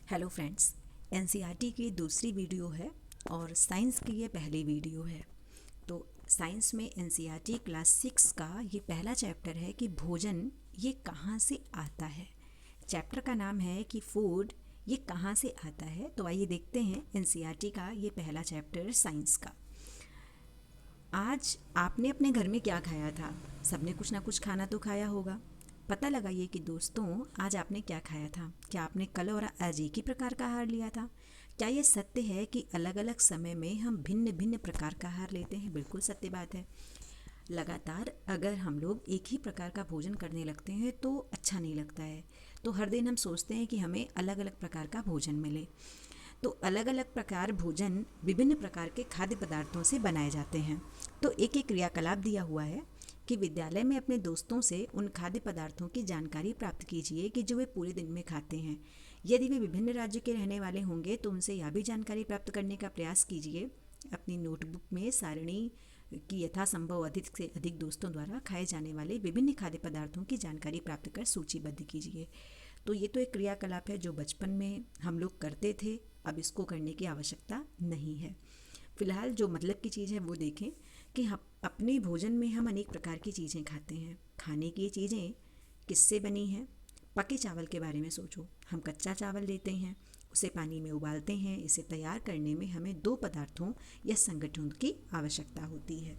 Hello friends, NCERT की दूसरी video है और साइंस की ये पहली वीडियो है। तो साइंस में एनसीईआरटी क्लास 6 का ये पहला चैप्टर है कि भोजन ये कहाँ से आता है। चैप्टर का नाम है कि फूड ये कहाँ से आता है। तो आइए देखते हैं एनसीईआरटी का ये पहला चैप्टर साइंस का। आज आपने अपने घर में क्या खाया था? सबने कुछ ना कुछ खाना तो खाया होगा। पता लगाइए कि दोस्तों, आज आपने क्या खाया था। क्या आपने कल और आज एक ही प्रकार का आहार लिया था? क्या ये सत्य है कि अलग अलग समय में हम भिन्न भिन्न प्रकार का आहार लेते हैं? बिल्कुल सत्य बात है। लगातार अगर हम लोग एक ही प्रकार का भोजन करने लगते हैं तो अच्छा नहीं लगता है। तो हर दिन हम सोचते हैं कि हमें अलग अलग प्रकार का भोजन मिले। तो अलग अलग प्रकार भोजन विभिन्न प्रकार के खाद्य पदार्थों से बनाए जाते हैं। तो एक एक क्रियाकलाप दिया हुआ है कि विद्यालय में अपने दोस्तों से उन खाद्य पदार्थों की जानकारी प्राप्त कीजिए कि जो वे पूरे दिन में खाते हैं। यदि वे विभिन्न राज्य के रहने वाले होंगे तो उनसे यह भी जानकारी प्राप्त करने का प्रयास कीजिए। अपनी नोटबुक में सारणी की यथासंभव अधिक से अधिक दोस्तों द्वारा खाए जाने वाले विभिन्न खाद्य पदार्थों की जानकारी प्राप्त कर सूचीबद्ध कीजिए। तो ये तो एक क्रियाकलाप है जो बचपन में हम लोग करते थे, अब इसको करने की आवश्यकता नहीं है। फिलहाल जो मतलब की चीज़ है वो देखें कि हम अपने भोजन में हम अनेक प्रकार की चीज़ें खाते हैं। खाने की ये चीज़ें किससे बनी हैं? पके चावल के बारे में सोचो। हम कच्चा चावल लेते हैं, उसे पानी में उबालते हैं। इसे तैयार करने में हमें दो पदार्थों या संगठनों की आवश्यकता होती है।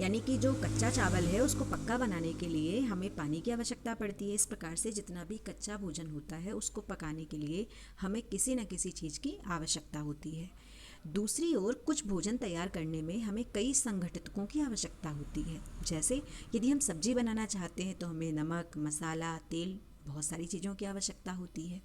यानी कि जो कच्चा चावल है उसको पक्का बनाने के लिए हमें पानी की आवश्यकता पड़ती है। इस प्रकार से जितना भी कच्चा भोजन होता है उसको पकाने के लिए हमें किसी न किसी चीज़ की आवश्यकता होती है। दूसरी ओर कुछ भोजन तैयार करने में हमें कई संघटकों की आवश्यकता होती है। जैसे यदि हम सब्जी बनाना चाहते हैं तो हमें नमक, मसाला, तेल, बहुत सारी चीज़ों की आवश्यकता होती है।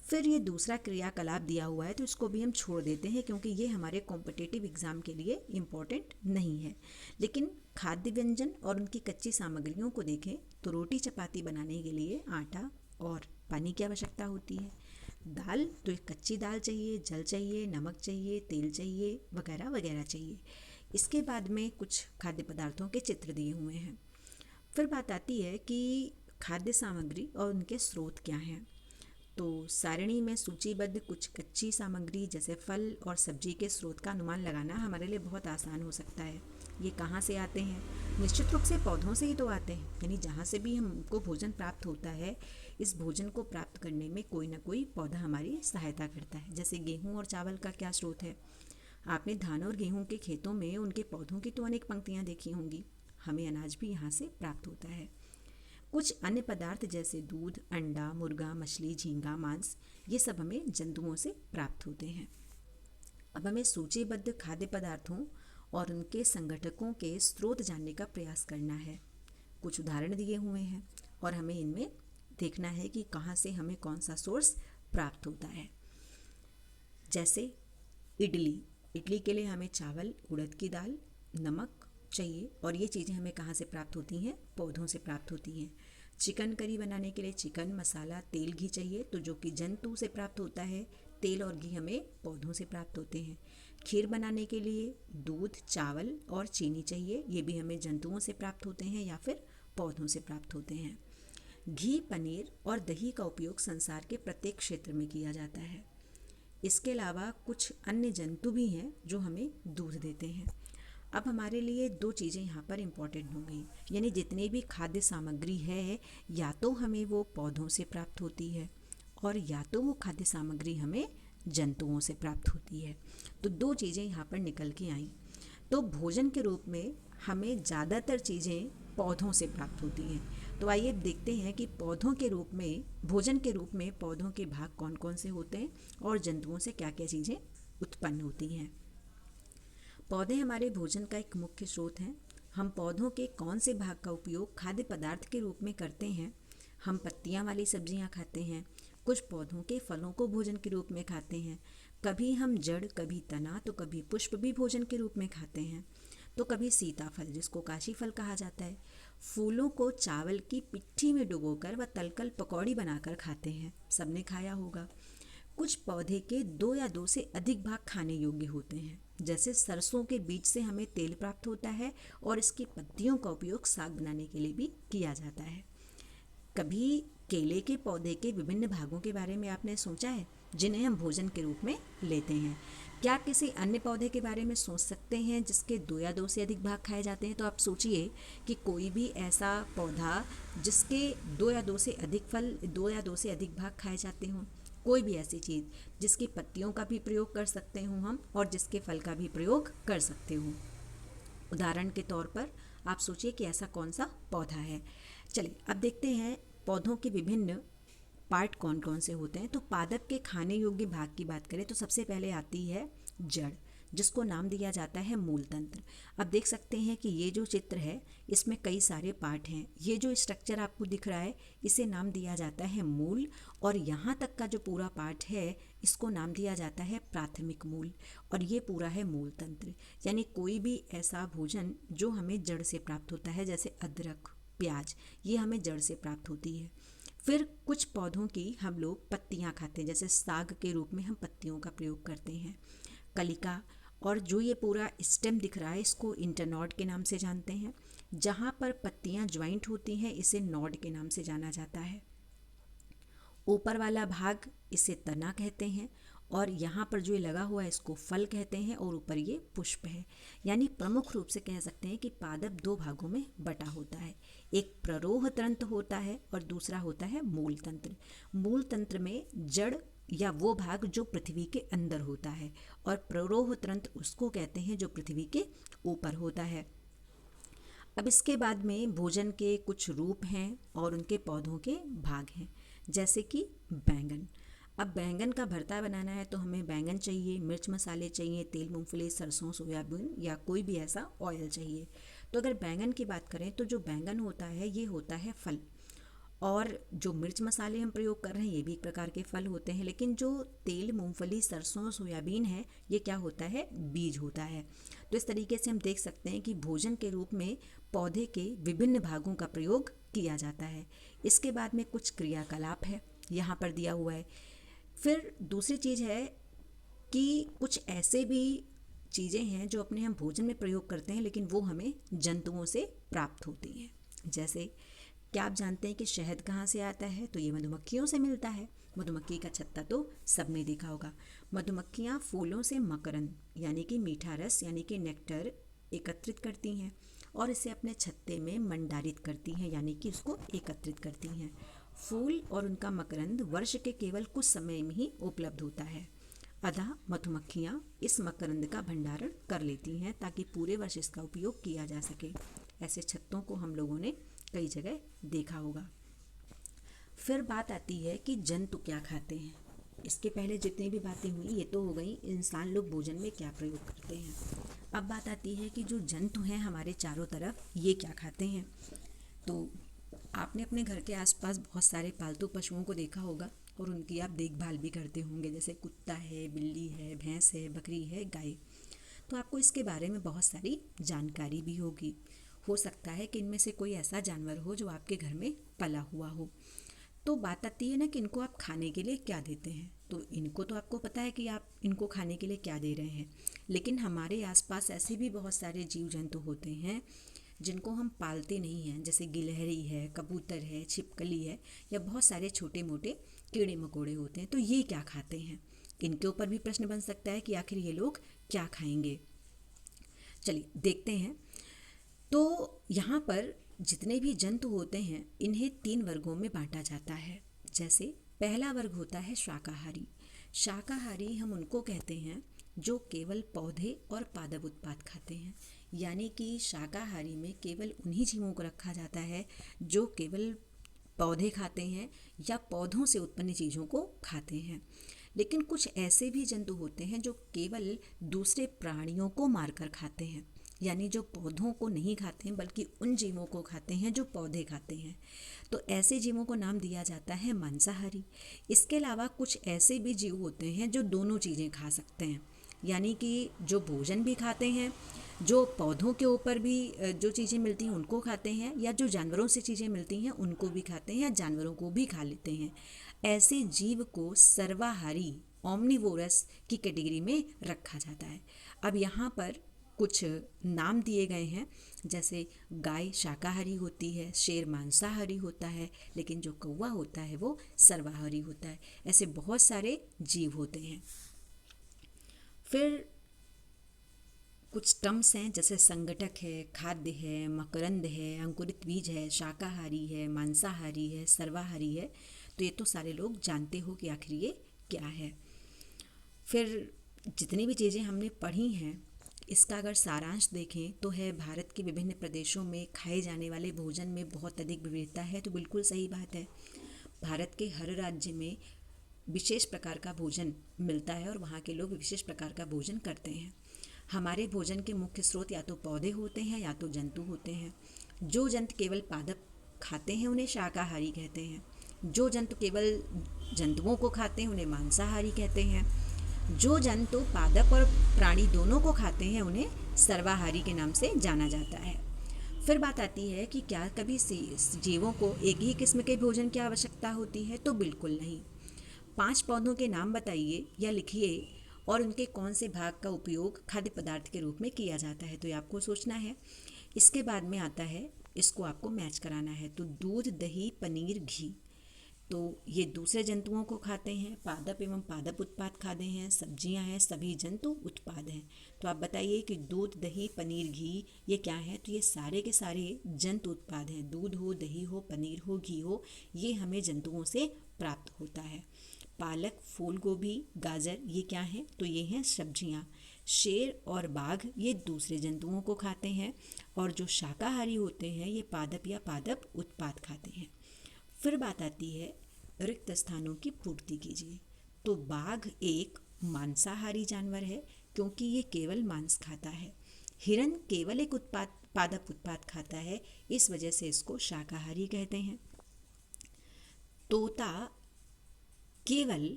फिर ये दूसरा क्रियाकलाप दिया हुआ है तो इसको भी हम छोड़ देते हैं क्योंकि ये हमारे कॉम्पिटिटिव एग्ज़ाम के लिए इम्पोर्टेंट नहीं है। लेकिन खाद्य व्यंजन और उनकी कच्ची सामग्रियों को देखें तो रोटी चपाती बनाने के लिए आटा और पानी की आवश्यकता होती है। दाल तो एक कच्ची दाल चाहिए, जल चाहिए, नमक चाहिए, तेल चाहिए, वगैरह वगैरह चाहिए। इसके बाद में कुछ खाद्य पदार्थों के चित्र दिए हुए हैं। फिर बात आती है कि खाद्य सामग्री और उनके स्रोत क्या हैं। तो सारणी में सूचीबद्ध कुछ कच्ची सामग्री जैसे फल और सब्जी के स्रोत का अनुमान लगाना हमारे लिए बहुत आसान हो सकता है। ये कहाँ से आते हैं? निश्चित रूप से पौधों से ही तो आते हैं। यानी जहाँ से भी हमको भोजन प्राप्त होता है, इस भोजन को प्राप्त करने में कोई ना कोई पौधा हमारी सहायता करता है। जैसे गेहूँ और चावल का क्या स्रोत है? आपने धान और गेहूँ के खेतों में उनके पौधों की तो अनेक पंक्तियाँ देखी होंगी। हमें अनाज भी यहाँ से प्राप्त होता है। कुछ अन्य पदार्थ जैसे दूध, अंडा, मुर्गा, मछली, झींगा, मांस, ये सब हमें जंतुओं से प्राप्त होते हैं। अब हमें सूचीबद्ध खाद्य पदार्थों और उनके संगठकों के स्रोत जानने का प्रयास करना है। कुछ उदाहरण दिए हुए हैं और हमें इनमें देखना है कि कहाँ से हमें कौन सा सोर्स प्राप्त होता है। जैसे इडली, इडली के लिए हमें चावल, उड़द की दाल, नमक चाहिए और ये चीज़ें हमें कहाँ से प्राप्त होती हैं? पौधों से प्राप्त होती हैं। चिकन करी बनाने के लिए चिकन मसाला, तेल, घी चाहिए तो जो कि जंतु से प्राप्त होता है। तेल और घी हमें पौधों से प्राप्त होते हैं। खीर बनाने के लिए दूध, चावल और चीनी चाहिए, ये भी हमें जंतुओं से प्राप्त होते हैं या फिर पौधों से प्राप्त होते हैं। घी, पनीर और दही का उपयोग संसार के प्रत्येक क्षेत्र में किया जाता है। इसके अलावा कुछ अन्य जंतु भी हैं जो हमें दूध देते हैं। अब हमारे लिए दो चीज़ें यहाँ पर इम्पॉर्टेंट हो गई। यानी जितनी भी खाद्य सामग्री है या तो हमें वो पौधों से प्राप्त होती है और या तो वो खाद्य सामग्री हमें जंतुओं से प्राप्त होती है। तो दो चीज़ें यहाँ पर निकल के आई। तो भोजन के रूप में हमें ज़्यादातर चीज़ें पौधों से प्राप्त होती हैं। तो आइए देखते हैं कि पौधों के रूप में, भोजन के रूप में पौधों के भाग कौन कौन से होते हैं और जंतुओं से क्या क्या चीज़ें उत्पन्न होती हैं। पौधे हमारे भोजन का एक मुख्य स्रोत हैं। हम पौधों के कौन से भाग का उपयोग खाद्य पदार्थ के रूप में करते हैं? हम पत्तियां वाली सब्जियां खाते हैं। कुछ पौधों के फलों को भोजन के रूप में खाते हैं। कभी हम जड़, कभी तना तो कभी पुष्प भी भोजन के रूप में खाते हैं। तो कभी सीताफल, जिसको काशी फल कहा जाता है, फूलों को चावल की पिट्ठी में डुबोकर व तलकर पकौड़ी बनाकर खाते हैं। सबने खाया होगा। कुछ पौधे के दो या दो से अधिक भाग खाने योग्य होते हैं। जैसे सरसों के बीज से हमें तेल प्राप्त होता है और इसकी पत्तियों का उपयोग साग बनाने के लिए भी किया जाता है। कभी केले के पौधे के विभिन्न भागों के बारे में आपने सोचा है जिन्हें हम भोजन के रूप में लेते हैं? क्या किसी अन्य पौधे के बारे में सोच सकते हैं जिसके 2 या 2 से अधिक भाग खाए जाते हैं? तो आप सोचिए कि कोई भी ऐसा पौधा जिसके 2 या 2 से अधिक फल, 2 या 2 से अधिक भाग खाए जाते हों। कोई भी ऐसी चीज़ जिसकी पत्तियों का भी प्रयोग कर सकते हों हम, और जिसके फल का भी प्रयोग कर सकते हों। उदाहरण के तौर पर आप सोचिए कि ऐसा कौन सा पौधा है। चलिए अब देखते हैं पौधों के विभिन्न पार्ट कौन कौन से होते हैं। तो पादप के खाने योग्य भाग की बात करें तो सबसे पहले आती है जड़, जिसको नाम दिया जाता है मूल तंत्र। अब देख सकते हैं कि ये जो चित्र है इसमें कई सारे पार्ट हैं। ये जो स्ट्रक्चर आपको दिख रहा है इसे नाम दिया जाता है मूल, और यहाँ तक का जो पूरा पार्ट है इसको नाम दिया जाता है प्राथमिक मूल, और ये पूरा है मूल तंत्र। यानी कोई भी ऐसा भोजन जो हमें जड़ से प्राप्त होता है, जैसे अदरक, प्याज, ये हमें जड़ से प्राप्त होती है। फिर कुछ पौधों की हम लोग पत्तियां खाते हैं, जैसे साग के रूप में हम पत्तियों का प्रयोग करते हैं। कलिका और जो ये पूरा स्टेम दिख रहा है इसको इंटरनॉड के नाम से जानते हैं। जहाँ पर पत्तियां ज्वाइंट होती हैं इसे नॉड के नाम से जाना जाता है। ऊपर वाला भाग इसे तना कहते हैं, और यहाँ पर जो ये लगा हुआ है इसको फल कहते हैं, और ऊपर ये पुष्प है। यानी प्रमुख रूप से कह सकते हैं कि पादप 2 भागों में बटा होता है। एक प्ररोह तंत्र होता है और दूसरा होता है मूल तंत्र। मूल तंत्र में जड़ या वो भाग जो पृथ्वी के अंदर होता है, और प्ररोह तंत्र उसको कहते हैं जो पृथ्वी के ऊपर होता है। अब इसके बाद में भोजन के कुछ रूप हैं और उनके पौधों के भाग हैं, जैसे कि बैंगन। अब बैंगन का भरता बनाना है तो हमें बैंगन चाहिए, मिर्च मसाले चाहिए, तेल, मूंगफली, सरसों, सोयाबीन या कोई भी ऐसा ऑयल चाहिए। तो अगर बैंगन की बात करें तो जो बैंगन होता है ये होता है फल, और जो मिर्च मसाले हम प्रयोग कर रहे हैं ये भी एक प्रकार के फल होते हैं। लेकिन जो तेल, मूंगफली, सरसों, सोयाबीन है ये क्या होता है? बीज होता है। तो इस तरीके से हम देख सकते हैं कि भोजन के रूप में पौधे के विभिन्न भागों का प्रयोग किया जाता है। इसके बाद में कुछ क्रियाकलाप है यहाँ पर दिया हुआ है। फिर दूसरी चीज़ है कि कुछ ऐसे भी चीज़ें हैं जो अपने हम भोजन में प्रयोग करते हैं लेकिन वो हमें जंतुओं से प्राप्त होती हैं। जैसे क्या आप जानते हैं कि शहद कहाँ से आता है? तो ये मधुमक्खियों से मिलता है। मधुमक्खी का छत्ता तो सबने देखा होगा। मधुमक्खियाँ फूलों से मकरंद यानी कि मीठा रस यानी कि नेक्टर एकत्रित करती हैं और इसे अपने छत्ते में मंडारित करती हैं, यानी कि उसको एकत्रित करती हैं। फूल और उनका मकरंद वर्ष के केवल कुछ समय में ही उपलब्ध होता है, अतः मधुमक्खियाँ इस मकरंद का भंडारण कर लेती हैं ताकि पूरे वर्ष इसका उपयोग किया जा सके। ऐसे छत्तों को हम लोगों ने कई जगह देखा होगा। फिर बात आती है कि जंतु क्या खाते हैं। इसके पहले जितनी भी बातें हुई ये तो हो गई इंसान लोग भोजन में क्या प्रयोग करते हैं। अब बात आती है कि जो जंतु हैं हमारे चारों तरफ ये क्या खाते हैं। तो आपने अपने घर के आसपास बहुत सारे पालतू पशुओं को देखा होगा और उनकी आप देखभाल भी करते होंगे, जैसे कुत्ता है, बिल्ली है, भैंस है, बकरी है, गाय। तो आपको इसके बारे में बहुत सारी जानकारी भी होगी। हो सकता है कि इनमें से कोई ऐसा जानवर हो जो आपके घर में पला हुआ हो। तो बात आती है ना कि इनको आप खाने के लिए क्या देते हैं। तो इनको तो आपको पता है कि आप इनको खाने के लिए क्या दे रहे हैं, लेकिन हमारे आसपास ऐसे भी बहुत सारे जीव जंतु होते हैं जिनको हम पालते नहीं हैं, जैसे गिलहरी है, कबूतर है, छिपकली है, या बहुत सारे छोटे मोटे कीड़े मकोड़े होते हैं। तो ये क्या खाते हैं, इनके ऊपर भी प्रश्न बन सकता है कि आखिर ये लोग क्या खाएंगे। चलिए देखते हैं। तो यहाँ पर जितने भी जंतु होते हैं इन्हें 3 वर्गों में बांटा जाता है। जैसे पहला वर्ग होता है शाकाहारी। शाकाहारी हम उनको कहते हैं जो केवल पौधे और पादप उत्पाद खाते हैं, यानी कि शाकाहारी में केवल उन्हीं जीवों को रखा जाता है जो केवल पौधे खाते हैं या पौधों से उत्पन्न चीज़ों को खाते हैं। लेकिन कुछ ऐसे भी जंतु होते हैं जो केवल दूसरे प्राणियों को मारकर खाते हैं, यानी जो पौधों को नहीं खाते हैं बल्कि उन जीवों को खाते हैं जो पौधे खाते हैं। तो ऐसे जीवों को नाम दिया जाता है मांसाहारी। इसके अलावा कुछ ऐसे भी जीव होते हैं जो दोनों चीज़ें खा सकते हैं, यानी कि जो भोजन भी खाते हैं, जो पौधों के ऊपर भी जो चीज़ें मिलती हैं उनको खाते हैं, या जो जानवरों से चीज़ें मिलती हैं उनको भी खाते हैं, या जानवरों को भी खा लेते हैं। ऐसे जीव को सर्वाहारी, ओमनिवोरस की कैटेगरी में रखा जाता है। अब यहाँ पर कुछ नाम दिए गए हैं, जैसे गाय शाकाहारी होती है, शेर मांसाहारी होता है, लेकिन जो कौवा होता है वो सर्वाहारी होता है। ऐसे बहुत सारे जीव होते हैं। फिर कुछ टर्म्स हैं, जैसे संगठक है, खाद्य है, मकरंद है, अंकुरित बीज है, शाकाहारी है, मांसाहारी है, सर्वाहारी है। तो ये तो सारे लोग जानते हो कि आखिर ये क्या है। फिर जितनी भी चीज़ें हमने पढ़ी हैं, इसका अगर सारांश देखें तो है भारत के विभिन्न प्रदेशों में खाए जाने वाले भोजन में बहुत अधिक विविधता है। तो बिल्कुल सही बात है, भारत के हर राज्य में विशेष प्रकार का भोजन मिलता है और वहाँ के लोग विशेष प्रकार का भोजन करते हैं। हमारे भोजन के मुख्य स्रोत या तो पौधे होते हैं या तो जंतु होते हैं। जो जंतु केवल पादप खाते हैं उन्हें शाकाहारी कहते हैं। जो जंतु केवल जंतुओं को खाते हैं उन्हें मांसाहारी कहते हैं। जो जंतु पादप और प्राणी दोनों को खाते हैं उन्हें सर्वाहारी के नाम से जाना जाता है। फिर बात आती है कि क्या कभी जीवों को एक ही किस्म के भोजन की आवश्यकता होती है? तो बिल्कुल नहीं। 5 पौधों के नाम बताइए या लिखिए और उनके कौन से भाग का उपयोग खाद्य पदार्थ के रूप में किया जाता है, तो ये आपको सोचना है। इसके बाद में आता है, इसको आपको मैच कराना है। तो दूध, दही, पनीर, घी, तो ये दूसरे जंतुओं को खाते हैं। पादप एवं पादप उत्पाद खाते हैं। सब्जियां हैं, सभी जंतु उत्पाद हैं। तो आप बताइए कि दूध, दही, पनीर, घी ये क्या है? तो ये सारे के सारे जंतु उत्पाद हैं। दूध हो, दही हो, पनीर हो, घी हो, ये हमें जंतुओं से प्राप्त होता है। पालक, फूल गोभी, गाजर ये क्या हैं? तो ये हैं सब्जियां। शेर और बाघ ये दूसरे जंतुओं को खाते हैं। और जो शाकाहारी होते हैं ये पादप या पादप उत्पाद खाते हैं। फिर बात आती है रिक्त स्थानों की पूर्ति कीजिए। तो बाघ एक मांसाहारी जानवर है क्योंकि ये केवल मांस खाता है। हिरन केवल एक पादप उत्पाद खाता है, इस वजह से इसको शाकाहारी कहते हैं। तोता केवल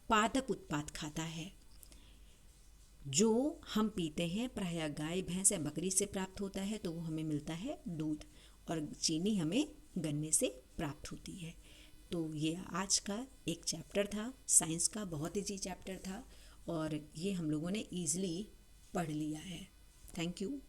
पादप उत्पाद खाता है। जो हम पीते हैं प्रायः गाय, भैंस या बकरी से प्राप्त होता है, तो वो हमें मिलता है दूध, और चीनी हमें गन्ने से प्राप्त होती है। तो ये आज का एक चैप्टर था, साइंस का बहुत इजी चैप्टर था और ये हम लोगों ने ईज़िली पढ़ लिया है। Thank you.